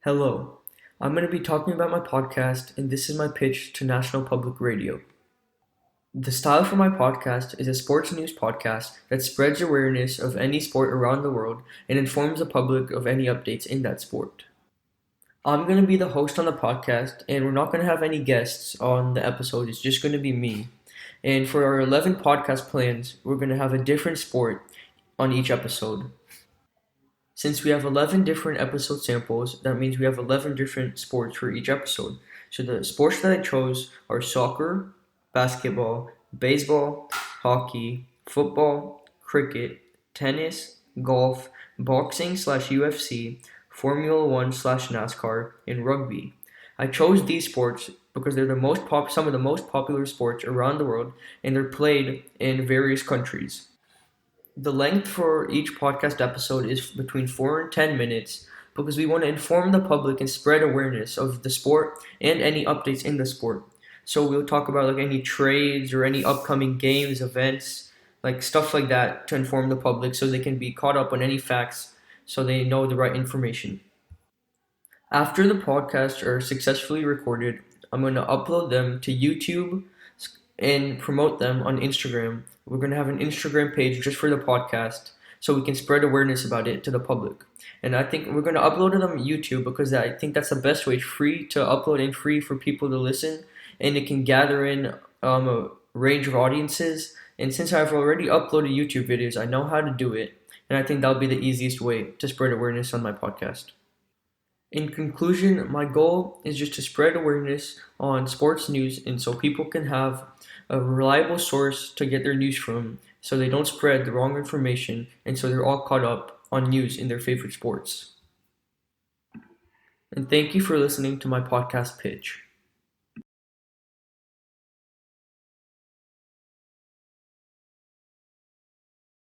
Hello, I'm going to be talking about my podcast, and this is my pitch to National Public Radio. The style for my podcast is a sports news podcast that spreads awareness of any sport around the world and informs the public of any updates in that sport. I'm going to be the host on the podcast, and we're not going to have any guests on the episode, it's just going to be me. And for our 11 podcast plans, we're going to have a different sport on each episode. Since we have 11 different episode samples, that means we have 11 different sports for each episode. So the sports that I chose are soccer, basketball, baseball, hockey, football, cricket, tennis, golf, boxing/UFC, Formula One slash NASCAR, and rugby. I chose these sports because they're some of the most popular sports around the world, and they're played in various countries. The length for each podcast episode is between 4 and 10 minutes because we want to inform the public and spread awareness of the sport and any updates in the sport. So we'll talk about like any trades or any upcoming games, events, like stuff like that to inform the public so they can be caught up on any facts so they know the right information. After the podcasts are successfully recorded, I'm going to upload them to YouTube and promote them on Instagram. We're going to have an Instagram page just for the podcast so we can spread awareness about it to the public. And I think we're going to upload it on YouTube because I think that's the best way. It's free to upload and free for people to listen, and it can gather in a range of audiences. And since I've already uploaded YouTube videos, I know how to do it, and I think that'll be the easiest way to spread awareness on my podcast. In conclusion, my goal is just to spread awareness on sports news and so people can have a reliable source to get their news from so they don't spread the wrong information and so they're all caught up on news in their favorite sports. And thank you for listening to my podcast pitch.